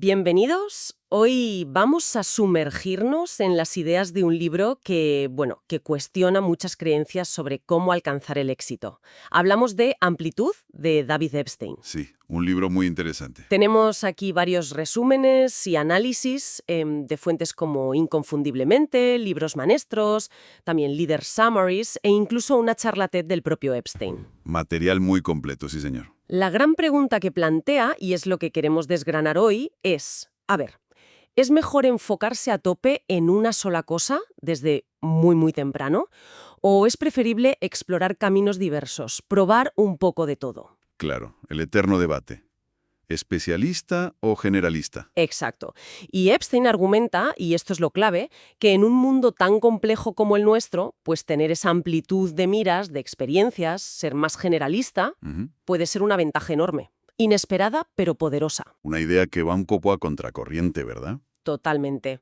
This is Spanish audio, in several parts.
Bienvenidos. Hoy vamos a sumergirnos en las ideas de un libro que cuestiona muchas creencias sobre cómo alcanzar el éxito. Hablamos de Amplitud, de David Epstein. Sí, un libro muy interesante. Tenemos aquí varios resúmenes y análisis de fuentes como Inconfundiblemente, libros maestros, también Leader Summaries e incluso una charla TED del propio Epstein. Material muy completo, sí señor. La gran pregunta que plantea, y es lo que queremos desgranar hoy, es, ¿es mejor enfocarse a tope en una sola cosa desde muy temprano? ¿O es preferible explorar caminos diversos, probar un poco de todo? Claro, el eterno debate. ¿Especialista o generalista? Exacto. Y Epstein argumenta, y esto es lo clave, que en un mundo tan complejo como el nuestro, pues tener esa amplitud de miras, de experiencias, ser más generalista, puede ser una ventaja enorme. Inesperada, pero poderosa. Una idea que va un poco a contracorriente, ¿verdad? Totalmente.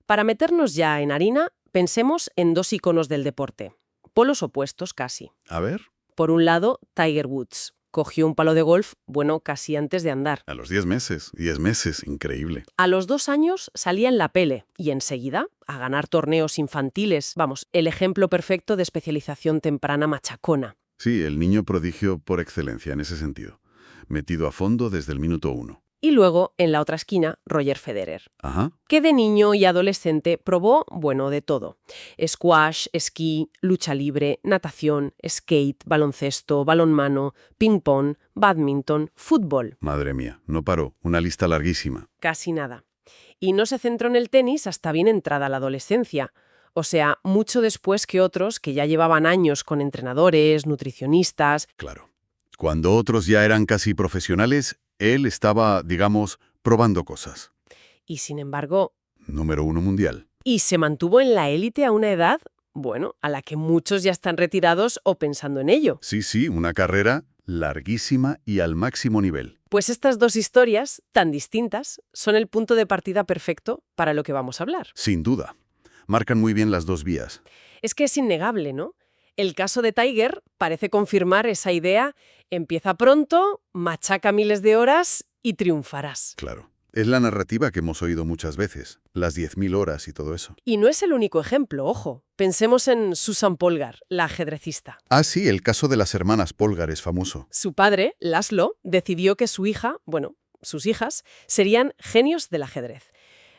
Para meternos ya en harina, pensemos en dos iconos del deporte. Polos opuestos casi. A ver. Por un lado, Tiger Woods. Cogió un palo de golf, casi antes de andar. A los 10 meses. 10 meses, increíble. A los 2 años salía en la pele y enseguida a ganar torneos infantiles. Vamos, el ejemplo perfecto de especialización temprana machacona. Sí, el niño prodigio por excelencia en ese sentido. Metido a fondo desde el minuto 1. Y luego, en la otra esquina, Roger Federer. Ajá. Que de niño y adolescente probó, de todo. Squash, esquí, lucha libre, natación, skate, baloncesto, balonmano, ping-pong, badminton, fútbol. Madre mía, no paró. Una lista larguísima. Casi nada. Y no se centró en el tenis hasta bien entrada la adolescencia. O sea, mucho después que otros que ya llevaban años con entrenadores, nutricionistas. Claro. Cuando otros ya eran casi profesionales, él estaba, digamos, probando cosas. Y sin embargo... Número 1 mundial. Y se mantuvo en la élite a una edad, a la que muchos ya están retirados o pensando en ello. Sí, una carrera larguísima y al máximo nivel. Pues estas dos historias, tan distintas, son el punto de partida perfecto para lo que vamos a hablar. Sin duda. Marcan muy bien las dos vías. Es que es innegable, ¿no? El caso de Tiger parece confirmar esa idea: empieza pronto, machaca miles de horas y triunfarás. Claro. Es la narrativa que hemos oído muchas veces, las 10.000 horas y todo eso. Y no es el único ejemplo, ojo. Pensemos en Susan Polgar, la ajedrecista. Ah, sí, el caso de las hermanas Polgar es famoso. Su padre, Laszlo, decidió que su hija, sus hijas, serían genios del ajedrez.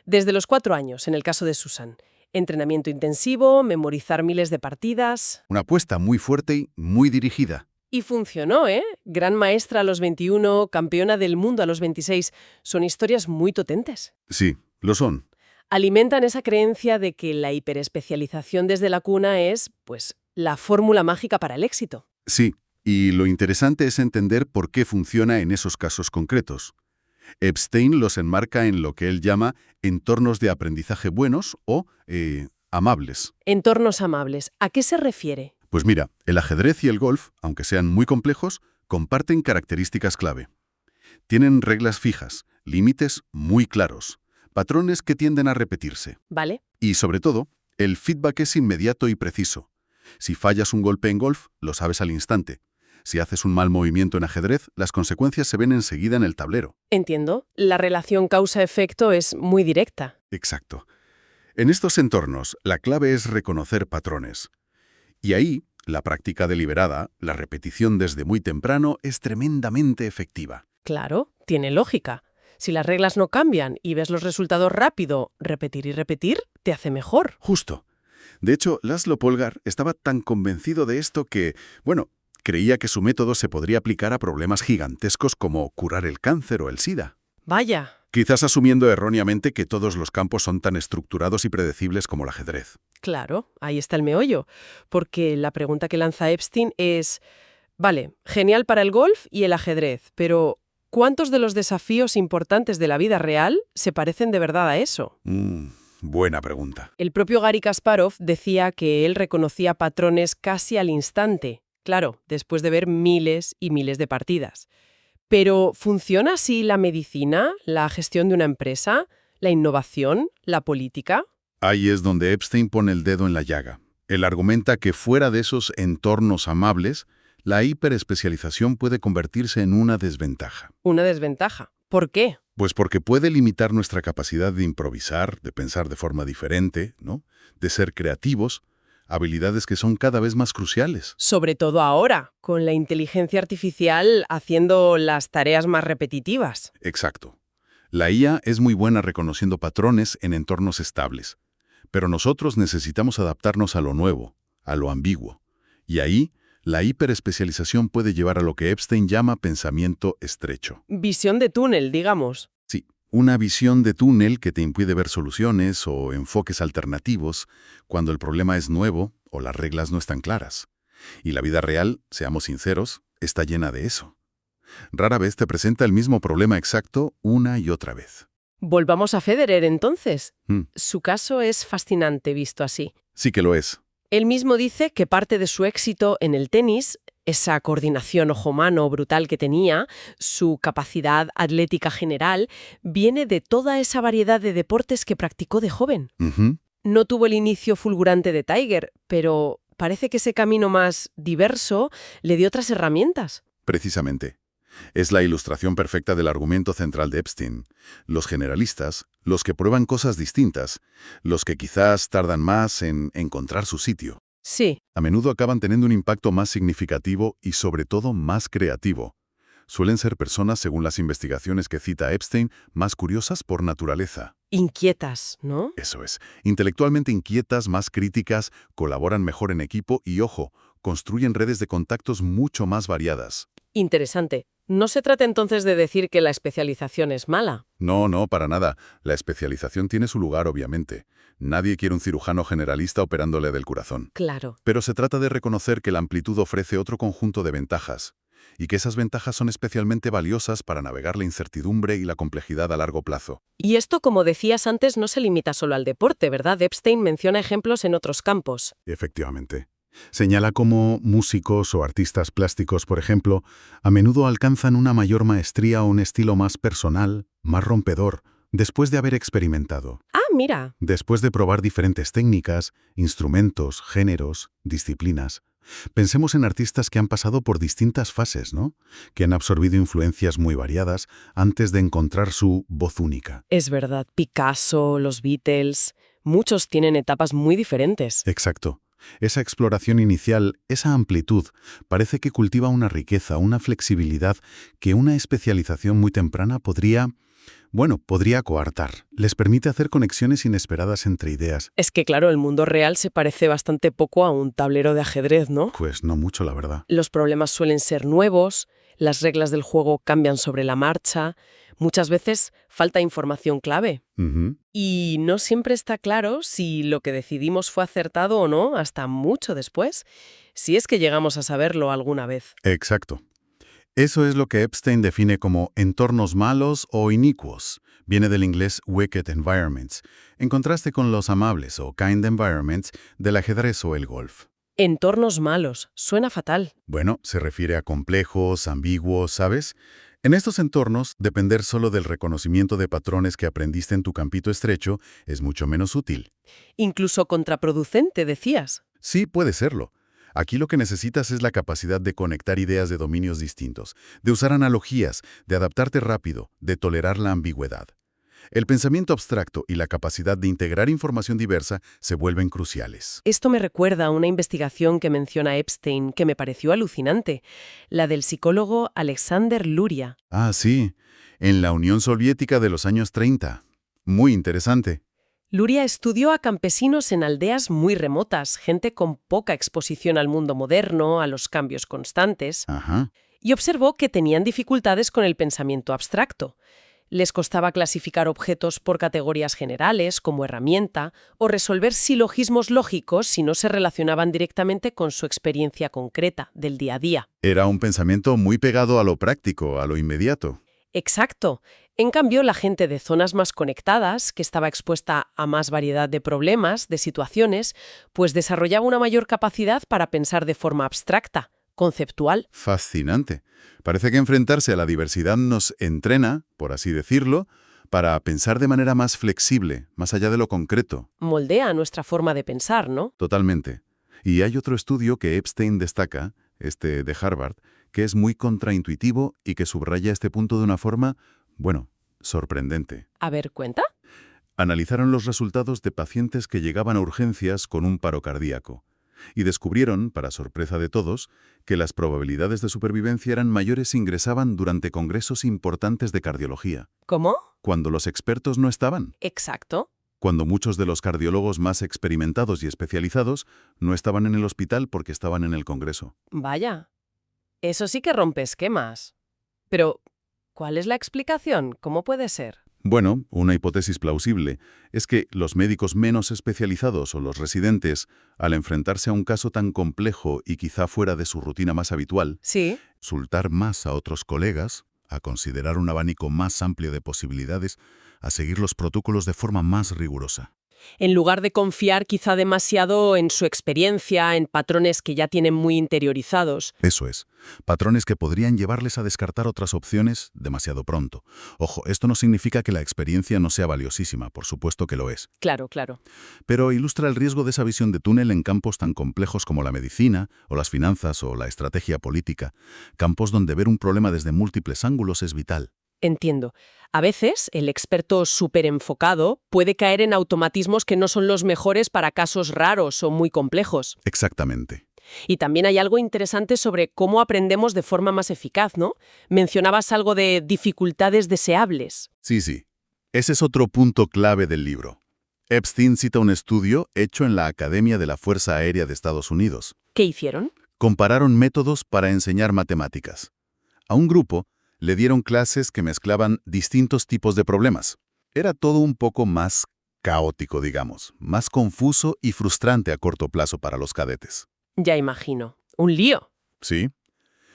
Desde los 4 años, en el caso de Susan. Entrenamiento intensivo, memorizar miles de partidas. Una apuesta muy fuerte y muy dirigida. Y funcionó, ¿eh? Gran maestra a los 21, campeona del mundo a los 26. Son historias muy potentes. Sí, lo son. Alimentan esa creencia de que la hiperespecialización desde la cuna es, la fórmula mágica para el éxito. Sí, y lo interesante es entender por qué funciona en esos casos concretos. Epstein los enmarca en lo que él llama entornos de aprendizaje buenos o amables. Entornos amables. ¿A qué se refiere? Pues mira, el ajedrez y el golf, aunque sean muy complejos, comparten características clave. Tienen reglas fijas, límites muy claros, patrones que tienden a repetirse. Vale. Y sobre todo, el feedback es inmediato y preciso. Si fallas un golpe en golf, lo sabes al instante. Si haces un mal movimiento en ajedrez, las consecuencias se ven enseguida en el tablero. Entiendo. La relación causa-efecto es muy directa. Exacto. En estos entornos, la clave es reconocer patrones. Y ahí, la práctica deliberada, la repetición desde muy temprano, es tremendamente efectiva. Claro, tiene lógica. Si las reglas no cambian y ves los resultados rápido, repetir y repetir te hace mejor. Justo. De hecho, Laszlo Polgar estaba tan convencido de esto que, creía que su método se podría aplicar a problemas gigantescos como curar el cáncer o el SIDA. Vaya. Quizás asumiendo erróneamente que todos los campos son tan estructurados y predecibles como el ajedrez. Claro, ahí está el meollo. Porque la pregunta que lanza Epstein es, vale, genial para el golf y el ajedrez, pero ¿cuántos de los desafíos importantes de la vida real se parecen de verdad a eso? Buena pregunta. El propio Garry Kasparov decía que él reconocía patrones casi al instante. Claro, después de ver miles y miles de partidas. Pero ¿funciona así la medicina, la gestión de una empresa, la innovación, la política? Ahí es donde Epstein pone el dedo en la llaga. Él argumenta que fuera de esos entornos amables, la hiperespecialización puede convertirse en una desventaja. ¿Una desventaja? ¿Por qué? Pues porque puede limitar nuestra capacidad de improvisar, de pensar de forma diferente, ¿no? De ser creativos, habilidades que son cada vez más cruciales. Sobre todo ahora, con la inteligencia artificial haciendo las tareas más repetitivas. Exacto. La IA es muy buena reconociendo patrones en entornos estables, pero nosotros necesitamos adaptarnos a lo nuevo, a lo ambiguo. Y ahí, la hiperespecialización puede llevar a lo que Epstein llama pensamiento estrecho. Visión de túnel, digamos. Sí, una visión de túnel que te impide ver soluciones o enfoques alternativos cuando el problema es nuevo o las reglas no están claras. Y la vida real, seamos sinceros, está llena de eso. Rara vez te presenta el mismo problema exacto una y otra vez. Volvamos a Federer, entonces. Mm, Su caso es fascinante visto así. sí que lo es. Él mismo dice que parte de su éxito en el tenis, esa coordinación ojo-mano brutal que tenía, su capacidad atlética general, viene de toda esa variedad de deportes que practicó de joven. Ujú. No tuvo el inicio fulgurante de Tiger, pero parece que ese camino más diverso le dio otras herramientas. Precisamente. Es la ilustración perfecta del argumento central de Epstein. Los generalistas, los que prueban cosas distintas, los que quizás tardan más en encontrar su sitio, Sí, a menudo acaban teniendo un impacto más significativo y sobre todo más creativo. Suelen ser personas, según las investigaciones que cita Epstein, más curiosas por naturaleza. inquietas, ¿no? Eso es. Intelectualmente inquietas, más críticas, colaboran mejor en equipo y, ojo, construyen redes de contactos mucho más variadas. Interesante. No se trata entonces de decir que la especialización es mala. No, no, para nada. La especialización tiene su lugar, obviamente. Nadie quiere un cirujano generalista operándole del corazón. Claro. Pero se trata de reconocer que la amplitud ofrece otro conjunto de ventajas, y que esas ventajas son especialmente valiosas para navegar la incertidumbre y la complejidad a largo plazo. Y esto, como decías antes, no se limita solo al deporte, ¿verdad? Epstein menciona ejemplos en otros campos. Efectivamente. Señala cómo músicos o artistas plásticos, por ejemplo, a menudo alcanzan una mayor maestría o un estilo más personal, más rompedor, después de haber experimentado. Ah, mira. Después de probar diferentes técnicas, instrumentos, géneros, disciplinas. Pensemos en artistas que han pasado por distintas fases, ¿no? Que han absorbido influencias muy variadas antes de encontrar su voz única. Es verdad, Picasso, los Beatles, muchos tienen etapas muy diferentes. Exacto. Esa exploración inicial, esa amplitud, parece que cultiva una riqueza, una flexibilidad que una especialización muy temprana podría coartar. Les permite hacer conexiones inesperadas entre ideas. Es que, claro, el mundo real se parece bastante poco a un tablero de ajedrez, ¿no? Pues no mucho, la verdad. Los problemas suelen ser nuevos, las reglas del juego cambian sobre la marcha, muchas veces falta información clave. Ujú. Y no siempre está claro si lo que decidimos fue acertado o no hasta mucho después, si es que llegamos a saberlo alguna vez. Exacto. Eso es lo que Epstein define como entornos malos o inicuos. Viene del inglés wicked environments, en contraste con los amables o kind environments del ajedrez o el golf. Entornos malos, suena fatal. Bueno, se refiere a complejos, ambiguos, ¿sabes? En estos entornos, depender solo del reconocimiento de patrones que aprendiste en tu campito estrecho es mucho menos útil. Incluso contraproducente, decías. Sí, puede serlo. Aquí lo que necesitas es la capacidad de conectar ideas de dominios distintos, de usar analogías, de adaptarte rápido, de tolerar la ambigüedad. El pensamiento abstracto y la capacidad de integrar información diversa se vuelven cruciales. Esto me recuerda a una investigación que menciona Epstein que me pareció alucinante, la del psicólogo Alexander Luria. Ah, sí, en la Unión Soviética de los años 30. Muy interesante. Luria estudió a campesinos en aldeas muy remotas, gente con poca exposición al mundo moderno, a los cambios constantes, Ajá. y observó que tenían dificultades con el pensamiento abstracto. Les costaba clasificar objetos por categorías generales, como herramienta, o resolver silogismos lógicos si no se relacionaban directamente con su experiencia concreta del día a día. Era un pensamiento muy pegado a lo práctico, a lo inmediato. Exacto. En cambio, la gente de zonas más conectadas, que estaba expuesta a más variedad de problemas, de situaciones, pues desarrollaba una mayor capacidad para pensar de forma abstracta, conceptual. Fascinante. Parece que enfrentarse a la diversidad nos entrena, por así decirlo, para pensar de manera más flexible, más allá de lo concreto. Moldea nuestra forma de pensar, ¿no? Totalmente. Y hay otro estudio que Epstein destaca, de Harvard, que es muy contraintuitivo y que subraya este punto de una forma, sorprendente. A ver, ¿cuenta? Analizaron los resultados de pacientes que llegaban a urgencias con un paro cardíaco y descubrieron, para sorpresa de todos, que las probabilidades de supervivencia eran mayores si ingresaban durante congresos importantes de cardiología, ¿Cómo? cuando los expertos no estaban, Exacto. cuando muchos de los cardiólogos más experimentados y especializados no estaban en el hospital porque estaban en el congreso. Vaya. Eso sí que rompe esquemas. Pero, ¿cuál es la explicación? ¿Cómo puede ser? Bueno, una hipótesis plausible es que los médicos menos especializados o los residentes, al enfrentarse a un caso tan complejo y quizá fuera de su rutina más habitual, Sí. consultar más a otros colegas, a considerar un abanico más amplio de posibilidades, a seguir los protocolos de forma más rigurosa. En lugar de confiar quizá demasiado en su experiencia, en patrones que ya tienen muy interiorizados. Eso es. Patrones que podrían llevarles a descartar otras opciones demasiado pronto. Ojo, esto no significa que la experiencia no sea valiosísima, por supuesto que lo es. Claro, claro. Pero ilustra el riesgo de esa visión de túnel en campos tan complejos como la medicina, o las finanzas, o la estrategia política. Campos donde ver un problema desde múltiples ángulos es vital. Entiendo. A veces, el experto súper enfocado puede caer en automatismos que no son los mejores para casos raros o muy complejos. Exactamente. Y también hay algo interesante sobre cómo aprendemos de forma más eficaz, ¿no? Mencionabas algo de dificultades deseables. Sí. Ese es otro punto clave del libro. Epstein cita un estudio hecho en la Academia de la Fuerza Aérea de Estados Unidos. ¿Qué hicieron? Compararon métodos para enseñar matemáticas. A un grupo le dieron clases que mezclaban distintos tipos de problemas. Era todo un poco más caótico, digamos, más confuso y frustrante a corto plazo para los cadetes. Ya imagino. Un lío. ¿Sí?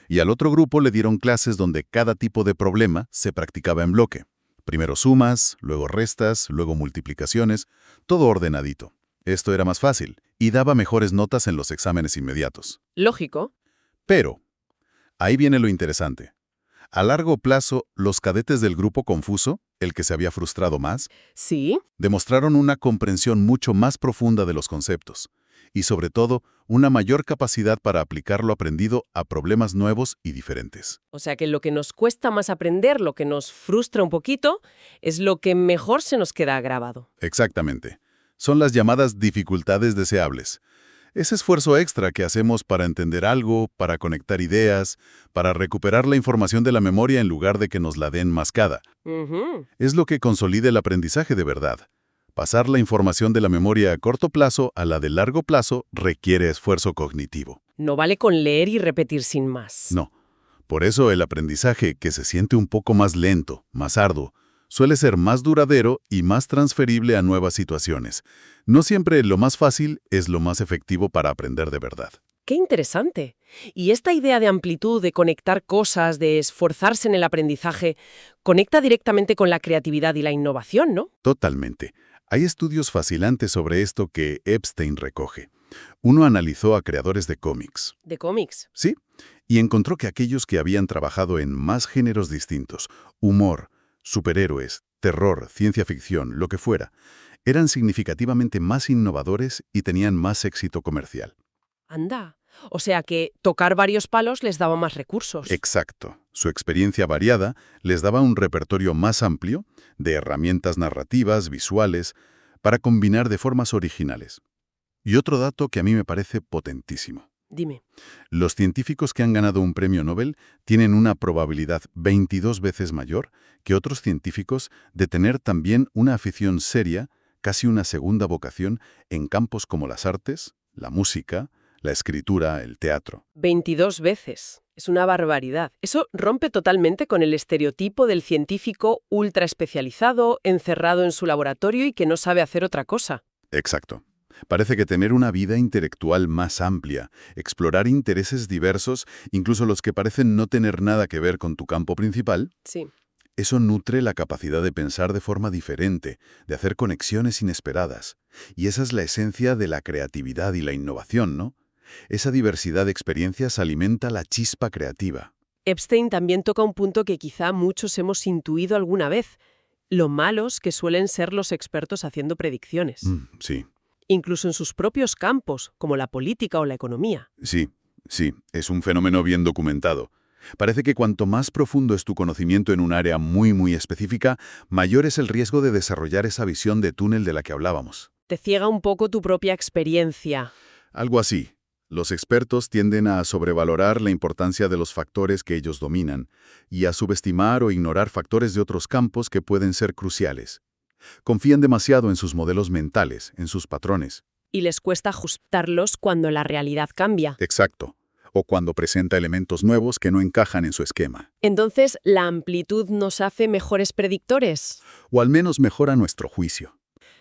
Y al otro grupo le dieron clases donde cada tipo de problema se practicaba en bloque. Primero sumas, luego restas, luego multiplicaciones, todo ordenadito. Esto era más fácil y daba mejores notas en los exámenes inmediatos. Lógico. Pero, ahí viene lo interesante. A largo plazo, los cadetes del grupo confuso, el que se había frustrado más, Sí. demostraron una comprensión mucho más profunda de los conceptos y, sobre todo, una mayor capacidad para aplicar lo aprendido a problemas nuevos y diferentes. O sea que lo que nos cuesta más aprender, lo que nos frustra un poquito, es lo que mejor se nos queda grabado. Exactamente. Son las llamadas dificultades deseables. Ese esfuerzo extra que hacemos para entender algo, para conectar ideas, para recuperar la información de la memoria en lugar de que nos la den mascada. Ujú. Es lo que consolida el aprendizaje de verdad. Pasar la información de la memoria a corto plazo a la de largo plazo requiere esfuerzo cognitivo. No vale con leer y repetir sin más. No. Por eso el aprendizaje, que se siente un poco más lento, más arduo, suele ser más duradero y más transferible a nuevas situaciones. No siempre lo más fácil es lo más efectivo para aprender de verdad. ¡Qué interesante! Y esta idea de amplitud, de conectar cosas, de esforzarse en el aprendizaje, conecta directamente con la creatividad y la innovación, ¿no? Totalmente. Hay estudios fascinantes sobre esto que Epstein recoge. Uno analizó a creadores de cómics. De cómics. Sí, y encontró que aquellos que habían trabajado en más géneros distintos, humor, superhéroes, terror, ciencia ficción, lo que fuera, eran significativamente más innovadores y tenían más éxito comercial. Anda. O sea que tocar varios palos les daba más recursos. Exacto. Su experiencia variada les daba un repertorio más amplio de herramientas narrativas, visuales, para combinar de formas originales. Y otro dato que a mí me parece potentísimo. Dime. Los científicos que han ganado un premio Nobel tienen una probabilidad 22 veces mayor que otros científicos de tener también una afición seria, casi una segunda vocación, en campos como las artes, la música, la escritura, el teatro. 22 veces. Es una barbaridad. Eso rompe totalmente con el estereotipo del científico ultra especializado, encerrado en su laboratorio y que no sabe hacer otra cosa. Exacto. Parece que tener una vida intelectual más amplia, explorar intereses diversos, incluso los que parecen no tener nada que ver con tu campo principal, Sí. eso nutre la capacidad de pensar de forma diferente, de hacer conexiones inesperadas. Y esa es la esencia de la creatividad y la innovación, ¿no? Esa diversidad de experiencias alimenta la chispa creativa. Epstein también toca un punto que quizá muchos hemos intuido alguna vez, lo malos que suelen ser los expertos haciendo predicciones, Sí, incluso en sus propios campos, como la política o la economía. sí, es un fenómeno bien documentado. Parece que cuanto más profundo es tu conocimiento en un área muy específica, mayor es el riesgo de desarrollar esa visión de túnel de la que hablábamos. Te ciega un poco tu propia experiencia. Algo así. Los expertos tienden a sobrevalorar la importancia de los factores que ellos dominan y a subestimar o ignorar factores de otros campos que pueden ser cruciales. Confían demasiado en sus modelos mentales, en sus patrones. Y les cuesta ajustarlos cuando la realidad cambia. Exacto. O cuando presenta elementos nuevos que no encajan en su esquema. Entonces, ¿la amplitud nos hace mejores predictores? O al menos mejora nuestro juicio.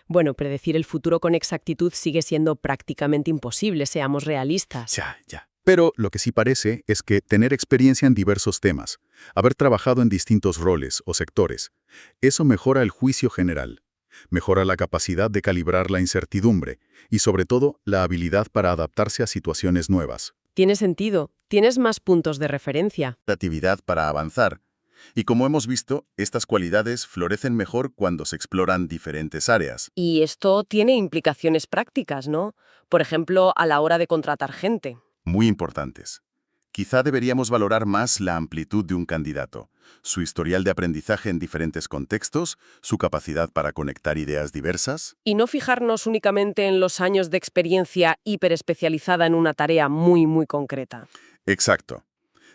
Bueno, predecir el futuro con exactitud sigue siendo prácticamente imposible, seamos realistas. Ya. Pero lo que sí parece es que tener experiencia en diversos temas, haber trabajado en distintos roles o sectores, eso mejora el juicio general, mejora la capacidad de calibrar la incertidumbre y, sobre todo, la habilidad para adaptarse a situaciones nuevas. Tiene sentido. Tienes más puntos de referencia. Creatividad para avanzar. Y como hemos visto, estas cualidades florecen mejor cuando se exploran diferentes áreas. Y esto tiene implicaciones prácticas, ¿no? Por ejemplo, a la hora de contratar gente. Muy importantes. Quizá deberíamos valorar más la amplitud de un candidato, su historial de aprendizaje en diferentes contextos, su capacidad para conectar ideas diversas. Y no fijarnos únicamente en los años de experiencia hiperespecializada en una tarea muy concreta. Exacto.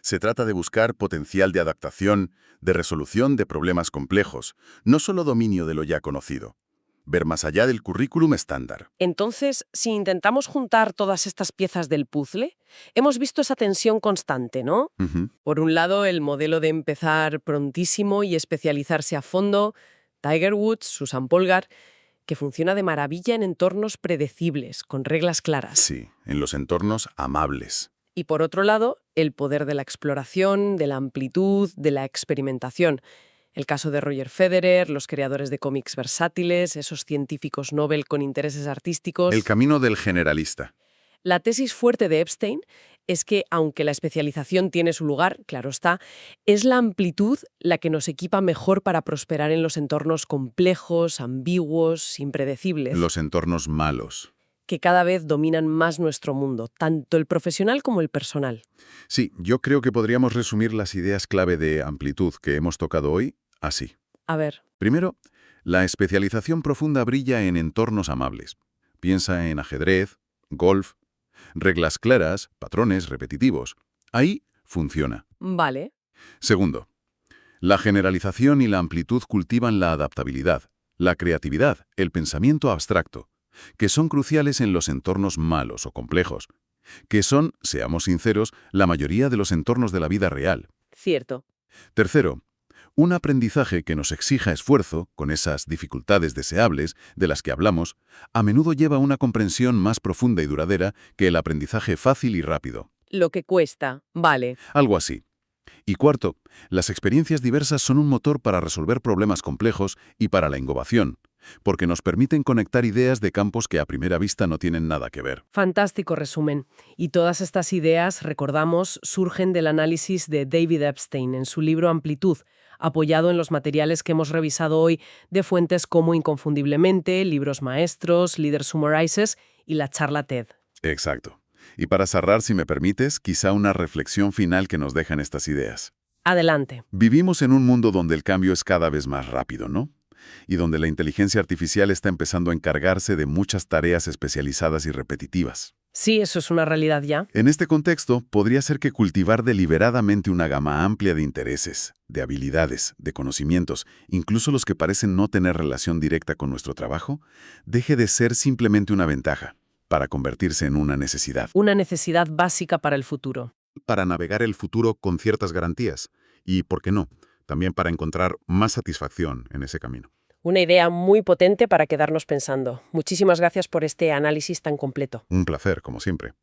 Se trata de buscar potencial de adaptación, de resolución de problemas complejos, no solo dominio de lo ya conocido. Ver más allá del currículum estándar. Entonces, si intentamos juntar todas estas piezas del puzzle, hemos visto esa tensión constante, ¿no? Ujú. Por un lado, el modelo de empezar prontísimo y especializarse a fondo, Tiger Woods, Susan Polgar, que funciona de maravilla en entornos predecibles, con reglas claras. Sí, en los entornos amables. Y por otro lado, el poder de la exploración, de la amplitud, de la experimentación. El caso de Roger Federer, los creadores de cómics versátiles, esos científicos Nobel con intereses artísticos. El camino del generalista. La tesis fuerte de Epstein es que, aunque la especialización tiene su lugar, claro está, es la amplitud la que nos equipa mejor para prosperar en los entornos complejos, ambiguos, impredecibles, Los entornos malos. que cada vez dominan más nuestro mundo, tanto el profesional como el personal. Sí, yo creo que podríamos resumir las ideas clave de amplitud que hemos tocado hoy así. A ver, Primero, la especialización profunda brilla en entornos amables. Piensa en ajedrez, golf, reglas claras, patrones repetitivos. Ahí funciona. vale. Segundo, la generalización y la amplitud cultivan la adaptabilidad, la creatividad, el pensamiento abstracto, que son cruciales en los entornos malos o complejos, que son, seamos sinceros, la mayoría de los entornos de la vida real. Cierto. Tercero, un aprendizaje que nos exija esfuerzo, con esas dificultades deseables de las que hablamos, a menudo lleva a una comprensión más profunda y duradera que el aprendizaje fácil y rápido. Lo que cuesta, vale. Algo así. Y cuarto, las experiencias diversas son un motor para resolver problemas complejos y para la innovación, porque nos permiten conectar ideas de campos que a primera vista no tienen nada que ver. Fantástico resumen. Y todas estas ideas, recordamos, surgen del análisis de David Epstein en su libro Amplitud, apoyado en los materiales que hemos revisado hoy de fuentes como Inconfundiblemente, Libros Maestros, Leader Summarizes y la charla TED. Exacto. Y para cerrar, si me permites, quizá una reflexión final que nos dejan estas ideas. Adelante. Vivimos en un mundo donde el cambio es cada vez más rápido, ¿no? Y donde la inteligencia artificial está empezando a encargarse de muchas tareas especializadas y repetitivas. Sí, eso es una realidad ya. En este contexto, podría ser que cultivar deliberadamente una gama amplia de intereses, de habilidades, de conocimientos, incluso los que parecen no tener relación directa con nuestro trabajo, deje de ser simplemente una ventaja, para convertirse en una necesidad. Una necesidad básica para el futuro. Para navegar el futuro con ciertas garantías y, ¿por qué no?, también para encontrar más satisfacción en ese camino. Una idea muy potente para quedarnos pensando. Muchísimas gracias por este análisis tan completo. Un placer, como siempre.